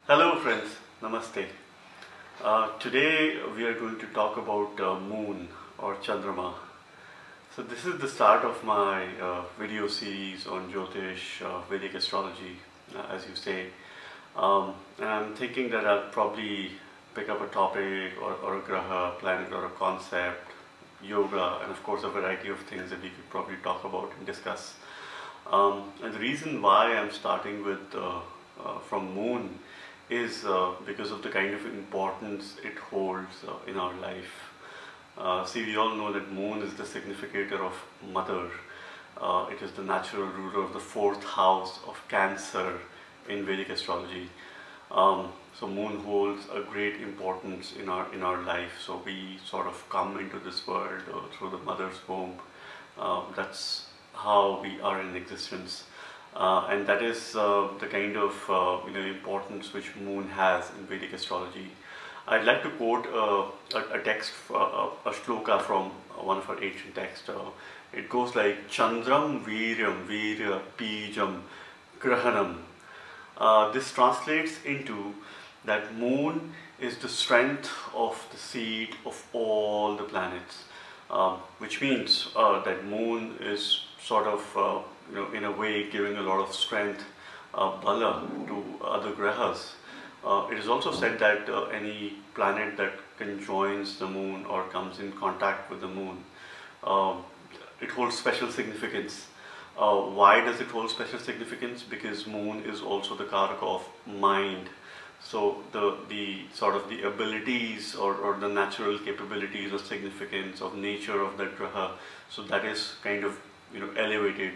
Hello friends, Namaste. Today we are going to talk about Moon or Chandrama. So this is the start of my video series on Jyotish, Vedic Astrology, as you say. And I'm thinking that I'll probably pick up a topic or a graha, planet or a concept, yoga, and of course a variety of things that we could probably talk about and discuss. And the reason why I'm starting with from Moon is because of the kind of importance it holds in our life. See, we all know that Moon is the significator of Mother. It is the natural ruler of the fourth house of Cancer in Vedic astrology. So Moon holds a great importance in our life. So we sort of come into this world through the mother's womb. That's how we are in existence. And that is the kind of importance which Moon has in Vedic astrology. I'd like to quote a text, a shloka from one of our ancient texts. It goes like Chandram Viryam Virya Pijam Grahanam. This translates into that Moon is the strength of the seed of all the planets, which means that Moon is sort of in a way giving a lot of strength, bala to other grahas. It is also said that any planet that conjoins the Moon or comes in contact with the Moon, it holds special significance. Why does it hold special significance? Because Moon is also the karaka of mind. So the sort of the abilities or the natural capabilities or significance of nature of that graha, so that is kind of elevated.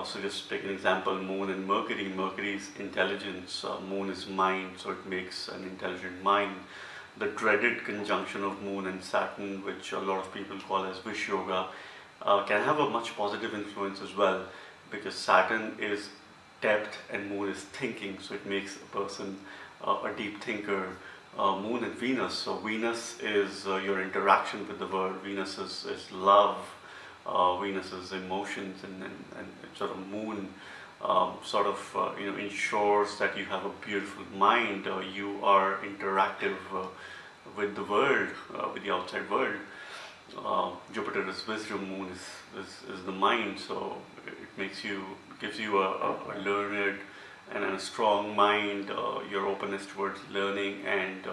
So just take an example, Moon and Mercury. Mercury is intelligence, Moon is mind, so it makes an intelligent mind. The dreaded conjunction of Moon and Saturn, which a lot of people call as wish yoga, can have a much positive influence as well, because Saturn is depth and Moon is thinking, so it makes a person a deep thinker. Moon and Venus, so Venus is your interaction with the world, Venus is love, Venus's emotions, and sort of Moon ensures that you have a beautiful mind. You are interactive with the world, with the outside world. Jupiter is wisdom, Moon is the mind, so it gives you a learned and a strong mind, your openness towards learning and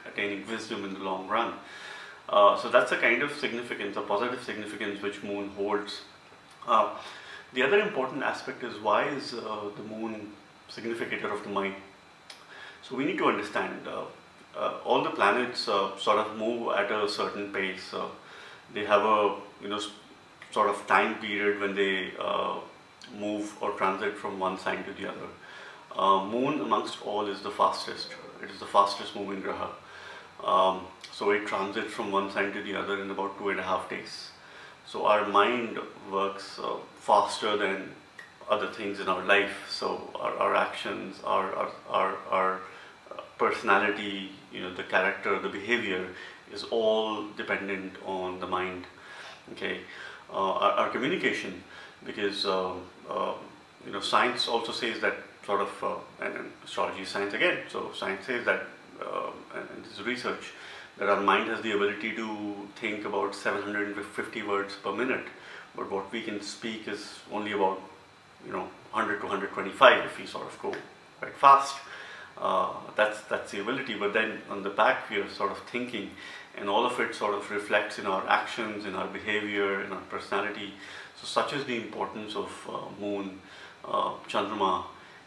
attaining wisdom in the long run. So that's a kind of significance, a positive significance which Moon holds. The other important aspect is, why is the Moon significator of the mind? So we need to understand all the planets sort of move at a certain pace. They have a sort of time period when they move or transit from one sign to the other. Moon amongst all is the fastest. It is the fastest moving graha. So it transits from one sign to the other in about 2.5 days. So our mind works faster than other things in our life. So our actions, our personality, the character, the behavior is all dependent on the mind. Okay, our communication, because science also says that sort of, and astrology is science again. So science says that, and this is research, that our mind has the ability to think about 750 words per minute, but what we can speak is only about 100 to 125 if we sort of go quite fast. That's the ability, but then on the back we are sort of thinking, and all of it sort of reflects in our actions, in our behavior, in our personality. So such is the importance of Moon, Chandrama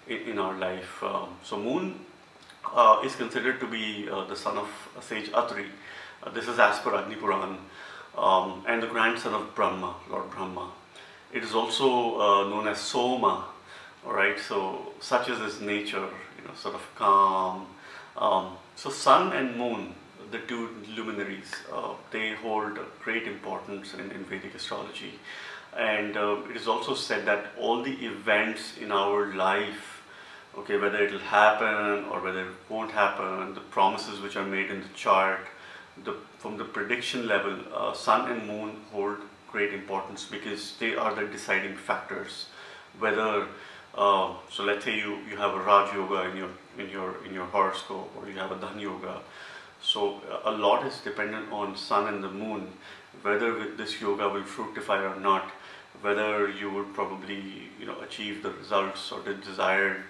in our life. So Moon is considered to be the son of sage Atri. This is as per Agni Puran, and the grandson of Brahma, Lord Brahma. It is also known as Soma. Alright, so such is his nature, sort of calm. So Sun and Moon, the two luminaries, they hold great importance in Vedic astrology. And it is also said that all the events in our life, okay, whether it will happen or whether it won't happen, the promises which are made in the chart, from the prediction level, Sun and Moon hold great importance, because they are the deciding factors. Whether, so let's say you have a Raj Yoga in your in your horoscope, or you have a Dhan Yoga. So a lot is dependent on sun and the moon, whether this yoga will fructify or not, whether you would probably achieve the results or the desired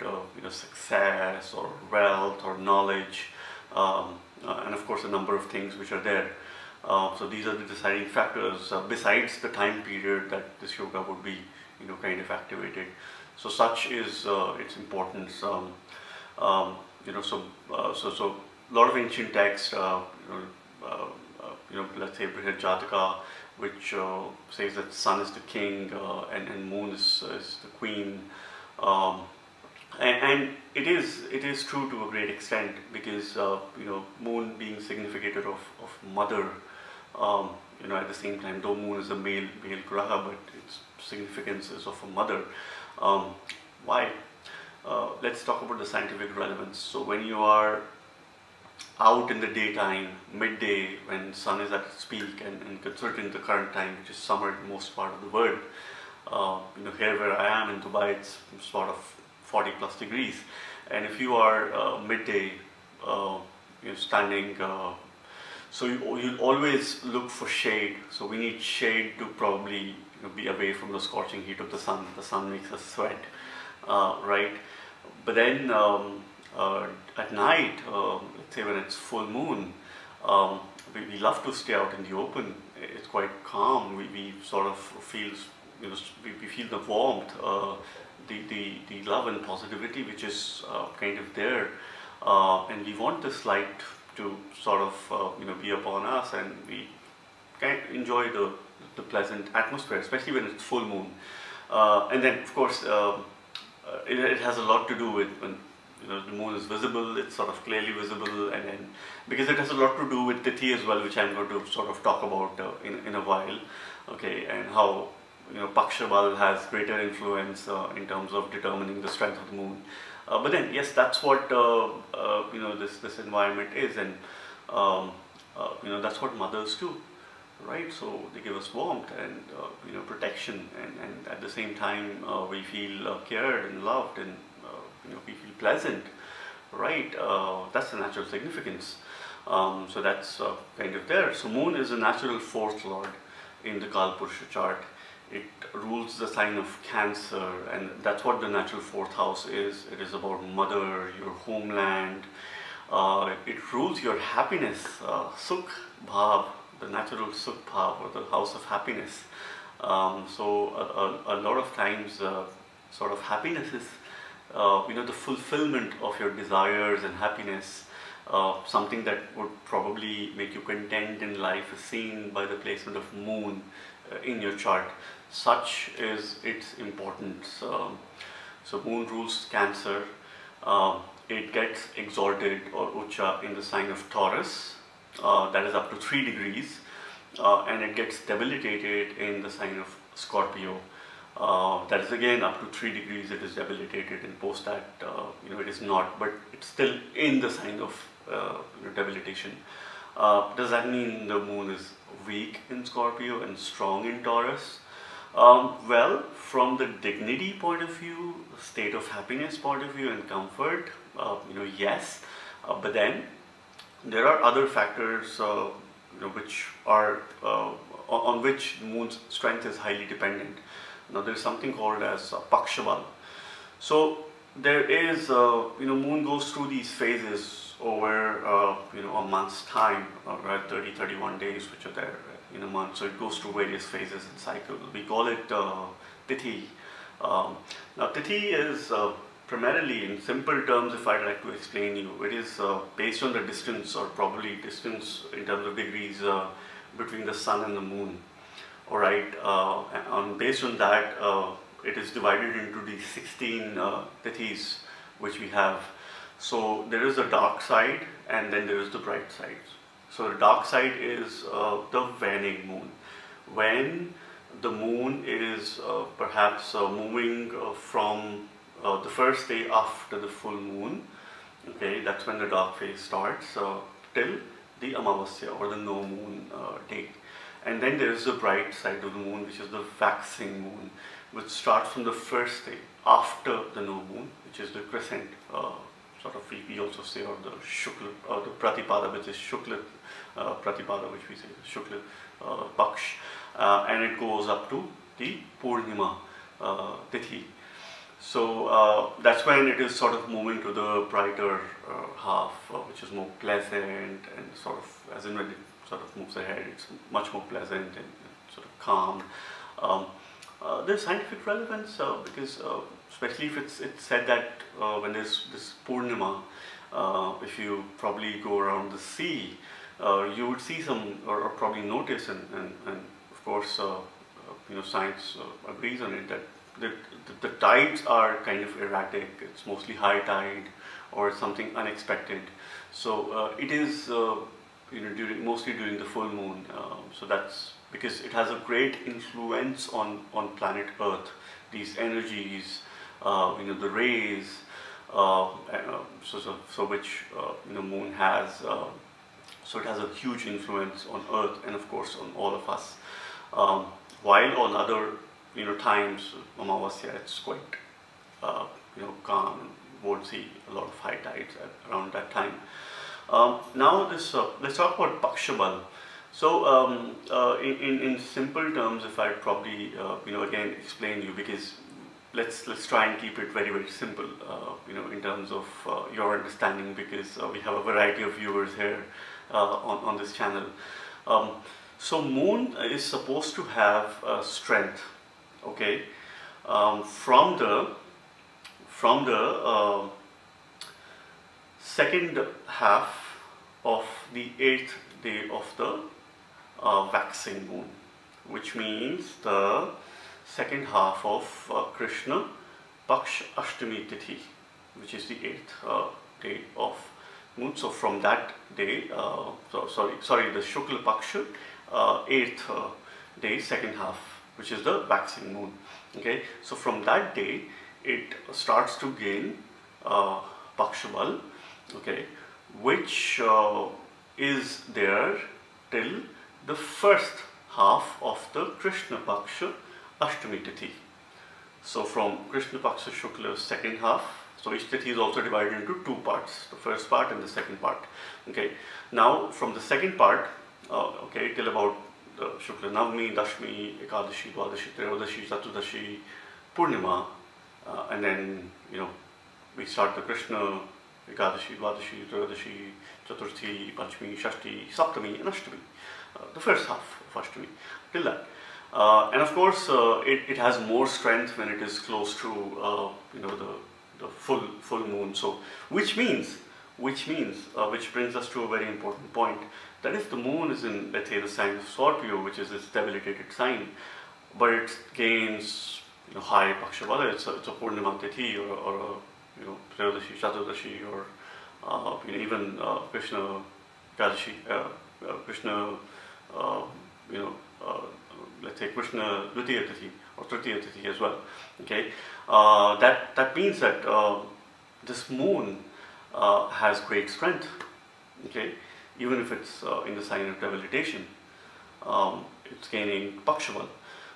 success or wealth or knowledge, and of course a number of things which are there. So these are the deciding factors besides the time period that this yoga would be kind of activated. So such is its importance. So a lot of ancient texts, let's say Brihad Jataka, which says that sun is the king and moon is the queen, and it is true to a great extent, because moon being significator of mother, at the same time, though moon is a male graha, but its significance is of a mother. Why? Let's talk about the scientific relevance. So when you are out in the daytime, midday, when sun is at its peak, and considering the current time, which is summer in most part of the world, here where I am in Dubai, it's sort of 40 plus degrees, and if you are midday, standing, so you always look for shade. So we need shade to probably be away from the scorching heat of the sun. The sun makes us sweat, right? But then at night, let's say when it's full moon, we love to stay out in the open. It's quite calm. We sort of feel, we feel the warmth, the love and positivity which is kind of there, and we want this light to sort of be upon us, and we can enjoy the pleasant atmosphere, especially when it's full moon. And then of course it has a lot to do with when the moon is visible, it's sort of clearly visible, and then because it has a lot to do with tithi as well, which I'm going to sort of talk about in a while, okay, and how Paksha bal has greater influence in terms of determining the strength of the moon. But then yes, that's what this environment is, and that's what mothers do, right? So they give us warmth and protection, and at the same time we feel cared and loved, and we feel pleasant, right? That's the natural significance. So that's kind of there. So moon is a natural fourth lord in the Kalpurusha chart. It rules the sign of Cancer, and that's what the natural fourth house is. It is about mother, your homeland. It rules your happiness, Sukh Bhav, the natural Sukh Bhav, or the house of happiness. So a lot of times sort of happiness is the fulfillment of your desires and happiness. Something that would probably make you content in life is seen by the placement of moon in your chart. Such is its importance. So moon rules Cancer. It gets exalted or ucha in the sign of Taurus, that is up to 3 degrees, and it gets debilitated in the sign of Scorpio. That is again up to 3 degrees it is debilitated, and post that it is not, but it's still in the sign of debilitation. Does that mean the moon is weak in Scorpio and strong in Taurus? Well, from the dignity point of view, state of happiness point of view, and comfort, yes, but then there are other factors which are on which the moon's strength is highly dependent. Now there is something called as Paksha bal. So there is moon goes through these phases over a month's time, right, 30-31 days which are there in a month. So it goes through various phases and cycles. We call it tithi. Now tithi is primarily, in simple terms, if I'd like to explain you, it is based on the distance, or probably distance in terms of degrees between the sun and the moon. Alright, and based on that, it is divided into the 16 tithis which we have. So there is the dark side, and then there is the bright side. So the dark side is the waning moon. When the moon is perhaps moving from the first day after the full moon, okay, that's when the dark phase starts till the Amavasya, or the no moon day. And then there is the bright side of the moon, which is the waxing moon, which starts from the first day after the no moon, which is the crescent sort of we also say, or the Shukla, or the Pratipada, which is Shukla Pratipada, which we say Shukla Paksh, and it goes up to the Purnima tithi. So that's when it is sort of moving to the brighter half, which is more pleasant, and sort of, as in when it sort of moves ahead, it's much more pleasant and sort of calm. There's scientific relevance because especially if it's said that when there's this Purnima, if you probably go around the sea, you would see some, or probably notice, and of course science agrees on it, that the tides are kind of erratic. It's mostly high tide or something unexpected. So it is mostly during the full moon. So that's because it has a great influence on planet Earth. These energies, the rays, so which moon has. So it has a huge influence on Earth and of course on all of us. While on other times, Amavasya, it's quite calm, and won't see a lot of high tides around that time. Now let's talk about Paksha Bal. So in simple terms, if I probably again explain you, because let's try and keep it very, very simple in terms of your understanding, because we have a variety of viewers here on this channel. So moon is supposed to have strength, okay, from the second half of the 8th day of the waxing moon, which means the second half of Krishna Paksha Ashtami Tithi, which is the 8th day of moon. So from that day, sorry, the Shukla Paksha 8th day, second half, which is the waxing moon. Okay, so from that day it starts to gain Paksha Bal, okay, which is there till the first half of the Krishna Paksha Ashtami Tithi. So from Krishna Paksha Shukla second half, so each tithi is also divided into two parts, the first part and the second part. Okay, now from the second part, okay, till about the Shukla Navami, Dashmi, Ekadashi, Dwadashi, Trayodasi, Chaturdashi, Purnima, and then we start the Krishna Ekadashi, Dwadashi, Trayodasi, Chaturthi, Panchami, Shashti, Saptami, and Ashtami, the first half of Ashtami, till that. And of course, it has more strength when it is close to the full moon. So which brings us to a very important point, that if the moon is in, let's say, the sign of Scorpio, which is its debilitated sign, but it gains high Paksha Bala, it's a Purnima Tithi, or Trayodasi, Chaturdashi, or even Krishna Ekadashi, Krishna let's say Krishna Dvitiya Tithi or Tritiya Tithi as well. Okay, that means that this moon has great strength. Okay, even if it's in the sign of debilitation, it's gaining Paksha Bal.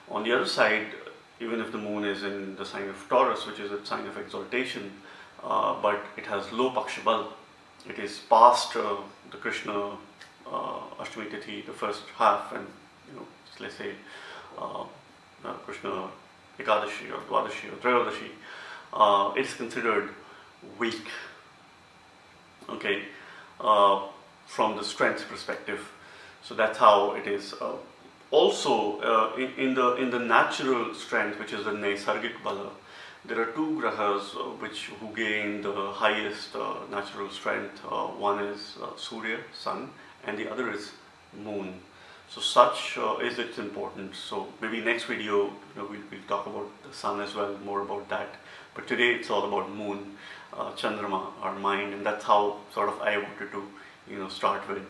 On the other side, even if the moon is in the sign of Taurus, which is a sign of exaltation, but it has low Paksha Bal, it is past the Krishna Ashtami Tithi, the first half, and let's say Krishna Ekadashi or Dwadashi or Trayodashi, it is considered weak, okay, from the strength perspective. So that's how it is. Also, in the natural strength, which is the Naisargik Bala, there are two grahas who gain the highest natural strength. One is Surya, Sun, and the other is Moon. So such is its importance. So maybe next video we'll talk about the Sun as well, more about that. But today it's all about Moon, Chandrama, our mind, and that's how sort of I wanted to start with.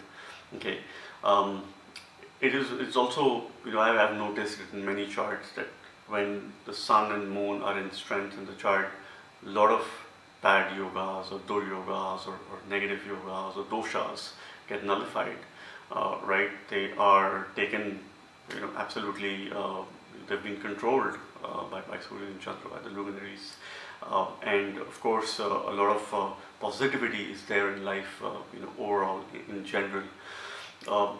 Okay, it's also I have noticed it in many charts that when the Sun and Moon are in strength in the chart, a lot of bad yogas or duryogas or negative yogas or doshas get nullified. Right, they are taken, absolutely, they've been controlled by Surya and Chandra, by the luminaries, and of course a lot of positivity is there in life, overall in general. Um,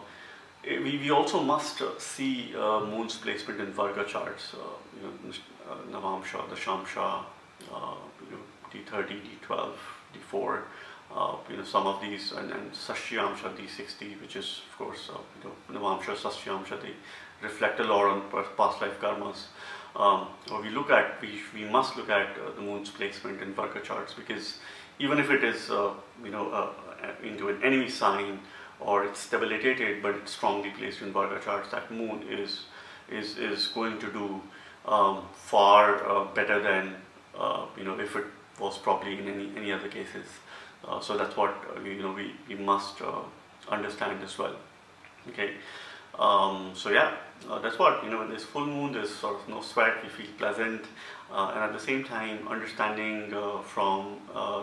we also must see moon's placement in Varga charts, Navamsha, Dashamsha, D30, D12, D4, some of these, and Sashyamsha, D60, which is of course, Navamsha, Sashyamsha, they reflect a lot on past life karmas. We must look at the moon's placement in Varga charts, because even if it is, into an enemy sign, or it's debilitated, but it's strongly placed in Varga charts, that moon is going to do far better than if it was probably in any other cases. So that's what we must understand as well. Okay. So yeah, that's what, when there's full moon, there's sort of no sweat, we feel pleasant, and at the same time, understanding from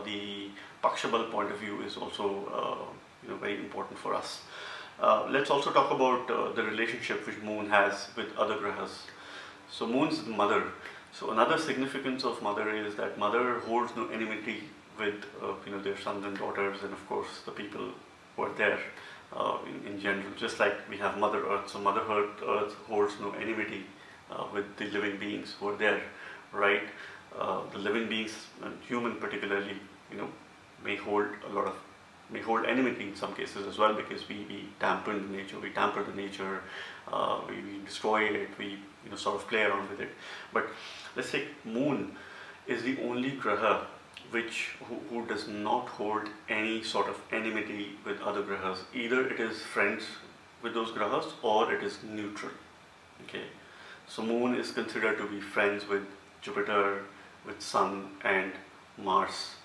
the Paksha point of view is also very important for us. Let's also talk about the relationship which moon has with other grahas. So moon is the mother. So another significance of mother is that mother holds no enmity with their sons and daughters, and of course the people who are there in general. Just like we have Mother Earth, so Mother Earth holds no enmity with the living beings who are there, right? The living beings, and human particularly, may hold enmity in some cases as well, because we tamper the nature, we destroy it, we sort of play around with it. But let's say moon is the only graha who does not hold any sort of enmity with other grahas. Either it is friends with those grahas, or it is neutral. Okay, so moon is considered to be friends with Jupiter, with Sun and Mars,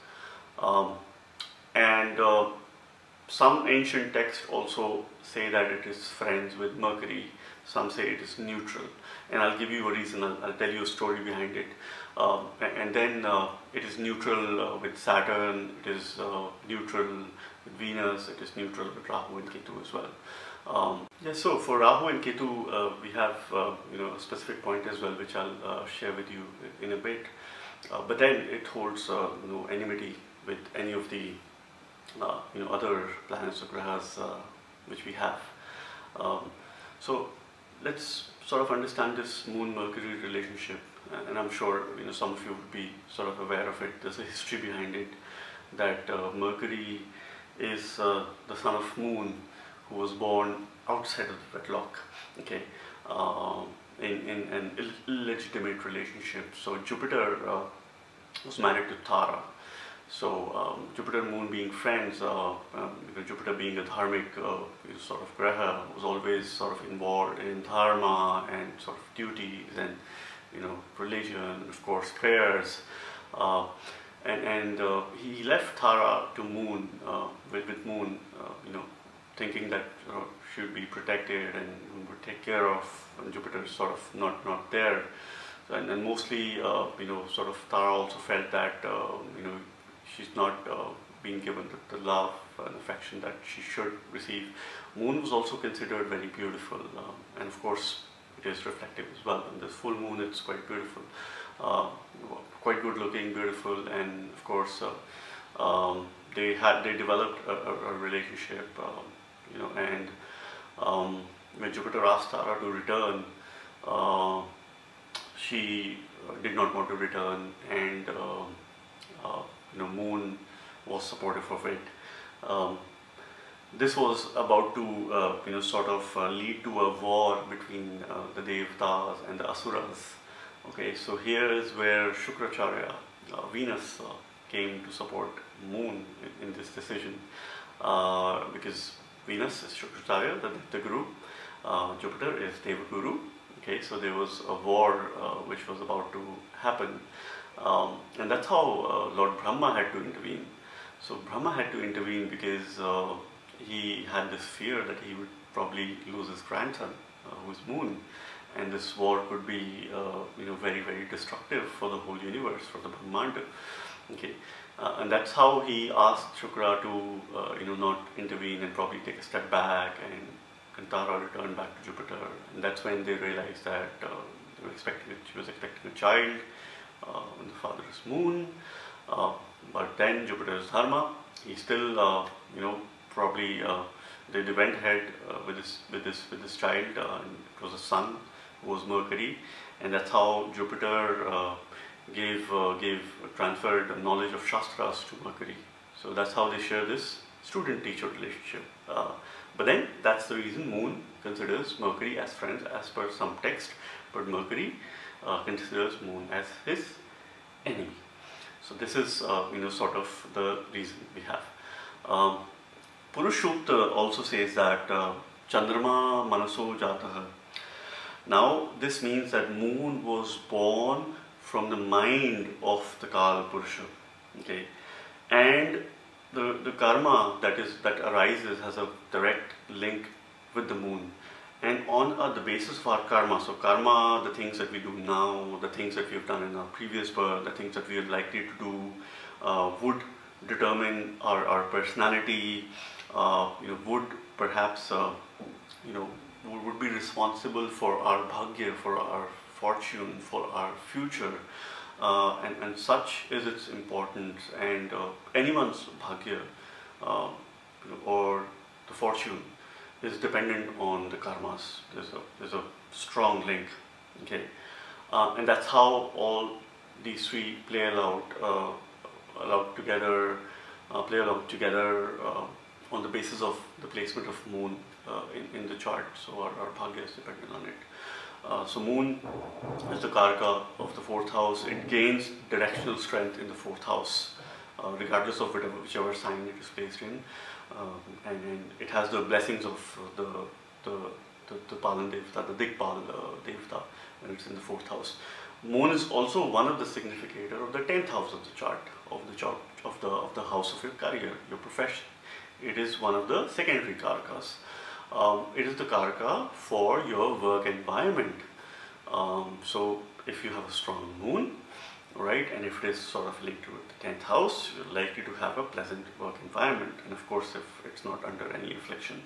and some ancient texts also say that it is friends with Mercury. Some say it is neutral, and I'll give you a reason. I'll tell you a story behind it. And then it is neutral with Saturn, it is neutral with Venus, it is neutral with Rahu and Ketu as well. So for Rahu and Ketu, we have a specific point as well, which I'll share with you in a bit. But then it holds no enmity with any of the other planets or grahas which we have. So let's sort of understand this Moon-Mercury relationship, and I'm sure some of you would be sort of aware of it. There's a history behind it, that Mercury is the son of Moon, who was born outside of the wedlock, okay, in an illegitimate relationship. So Jupiter was married to Tara. So Jupiter and Moon being friends, Jupiter being a dharmic sort of graha, was always sort of involved in dharma and sort of duties and religion, of course prayers, and he left Tara to Moon, with Moon, thinking that she would be protected and would take care of, and Jupiter is sort of not there, and mostly sort of Tara also felt that she's not being given the love and affection that she should receive. Moon was also considered very beautiful, and of course it is reflective as well. And this full moon, it's quite beautiful, quite good looking, beautiful, and of course they developed a relationship, and when Jupiter asked Tara to return, she did not want to return, and Moon was supportive of it. This was about to sort of lead to a war between the Devatas and the Asuras. Okay, so here is where Shukracharya, Venus, came to support Moon in this decision, because Venus is Shukracharya, the Guru, Jupiter is Devaguru. Okay, so there was a war which was about to happen, and that's how Lord Brahma had to intervene. So Brahma had to intervene because he had this fear that he would probably lose his grandson, who is Moon, and this war could be very, very destructive for the whole universe, for the Brahmanda. Okay, and that's how he asked Shukra to not intervene and probably take a step back, and Tara returned back to Jupiter, and that's when they realized that she was expecting a child, and the father is Moon. But then Jupiter is Dharma. He still, probably they went ahead with this child. It was a son, who was Mercury, and that's how Jupiter transferred knowledge of Shastras to Mercury. So that's how they share this student-teacher relationship. But then that's the reason Moon considers Mercury as friends as per some text, but Mercury considers Moon as his enemy. So this is sort of the reason we have. Purushukta also says that Chandrama Manaso Jataha. Now this means that Moon was born from the mind of the Kala Purusha. Okay, and the karma that arises has a direct link with the Moon, and on the basis of our karma. So karma, the things that we do now, the things that we have done in our previous birth, the things that we are likely to do, would determine our personality. Would perhaps would be responsible for our bhagya, for our fortune, for our future, and such is its importance. And anyone's bhagya or the fortune is dependent on the karmas. There's a strong link. Okay, and that's how all these three play along together on the basis of the placement of Moon in the chart. So our bhagya is dependent on it. So Moon is the karaka of the 4th house. It gains directional strength in the 4th house, regardless of whichever sign it is placed in, and it has the blessings of the Palan Devata, the Dikpal Devata, when it's in the 4th house. Moon is also one of the significator of the 10th house of the chart, of the house of your career, your profession. It is one of the secondary karakas. It is the karaka for your work environment. So if you have a strong Moon, right, and if it is sort of linked to the 10th house, you're likely to have a pleasant work environment, and of course if it's not under any affliction.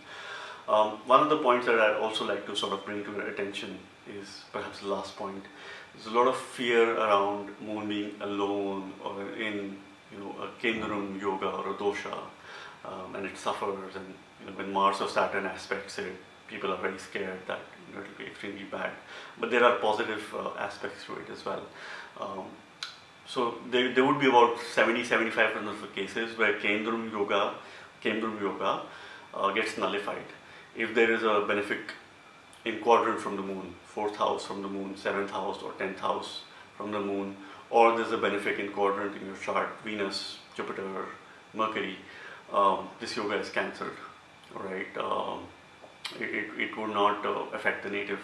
One of the points that I'd also like to sort of bring to your attention is perhaps the last point. There's a lot of fear around Moon being alone or in a Kemdrum yoga or a dosha, and it suffers, and when Mars or Saturn aspects it, people are very scared that it will be extremely bad. But there are positive aspects to it as well. So there would be about 70-75% of the cases where Kemdrum yoga gets nullified if there is a benefic in quadrant from the Moon, 4th house from the Moon, 7th house or 10th house from the Moon, or there's a benefic in quadrant in your chart, Venus, Jupiter, Mercury. This yoga is cancelled, right? It would not affect the native.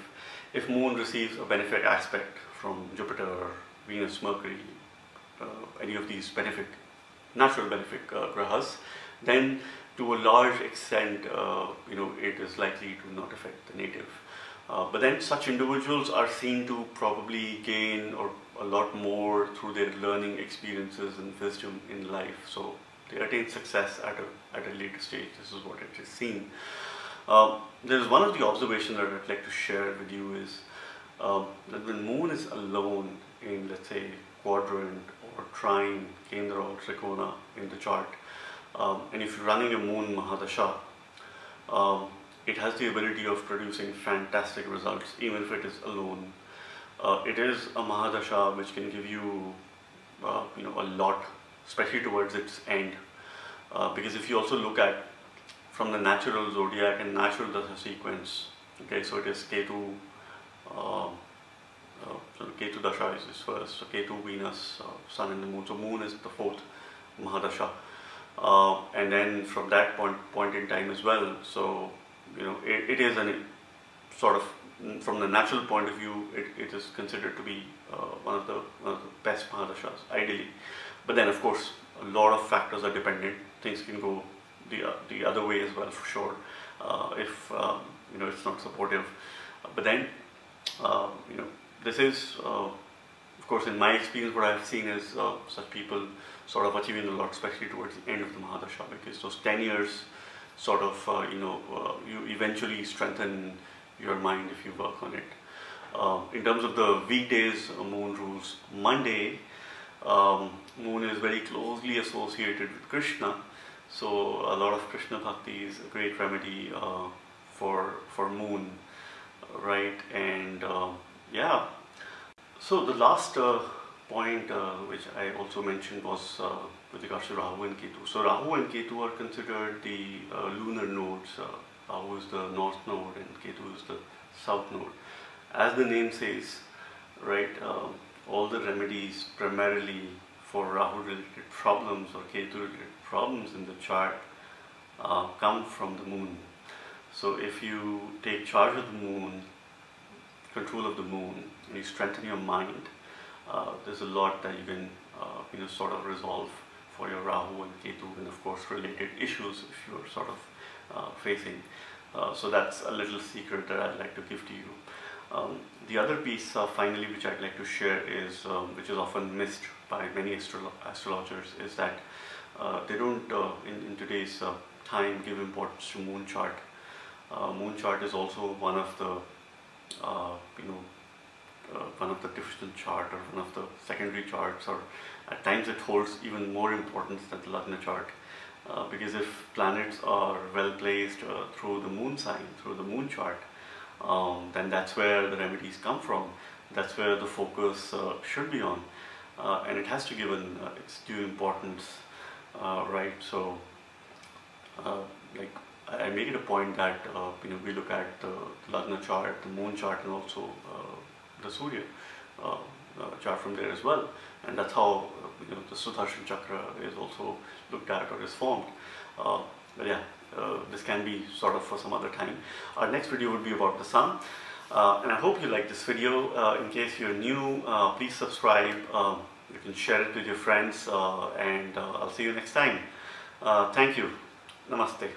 If Moon receives a benefic aspect from Jupiter, Venus, Mercury, any of these natural benefic grahas, then to a large extent, it is likely to not affect the native. But then such individuals are seen to probably gain or a lot more through their learning experiences and wisdom in life. So they attain success at a later stage. This is what it is seen. There's one of the observations that I'd like to share with you is that when Moon is alone in, let's say, quadrant or trine, kendra or trikona in the chart, and if you're running a Moon mahadasha, it has the ability of producing fantastic results even if it is alone. It is a mahadasha which can give you a lot, especially towards its end, because if you also look at from the natural zodiac and natural dasha sequence, okay, so it is Ketu, so Ketu dasha is first, so Ketu, Venus, Sun and the Moon, so Moon is the 4th mahadasha, and then from that point in time as well, so it is a sort of, from the natural point of view, it is considered to be one of the best mahadashas, ideally. But then, of course, a lot of factors are dependent. Things can go the other way as well, for sure, if it's not supportive. But then, this is, of course, in my experience, what I've seen is such people sort of achieving a lot, especially towards the end of the mahadasha, because those 10 years sort of, you eventually strengthen your mind if you work on it. In terms of the weekdays, Moon rules Monday, Moon is very closely associated with Krishna, so a lot of Krishna bhakti is a great remedy for moon, right? And yeah, so the last point which I also mentioned was with regards to Rahu and Ketu. So Rahu and Ketu are considered the lunar nodes. Rahu is the north node and Ketu is the south node. As the name says, right, all the remedies primarily for Rahu related problems or Ketu related problems in the chart come from the moon. So if you take charge of the moon, control of the moon, and you strengthen your mind, there's a lot that you can sort of resolve for your Rahu and Ketu, and of course related issues if you're sort of facing. So that's a little secret that I'd like to give to you. The other piece finally which I'd like to share is, which is often missed by many astrologers, is that they don't in today's time give importance to moon chart. Moon chart is also one of the one of the divisional chart or one of the secondary charts, or at times it holds even more importance than the Lagna chart, because if planets are well placed through the moon sign, through the moon chart, then that's where the remedies come from, that's where the focus should be on, and it has to give its due importance, right? So like I make it a point that we look at the Lagna chart, the moon chart, and also the Surya chart from there as well, and that's how the Sudarshan Chakra is also looked at or is formed. But yeah, this can be sort of for some other time. Our next video would be about the Sun, and I hope you like this video. In case you're new, please subscribe. You can share it with your friends, and I'll see you next time. Thank you. Namaste.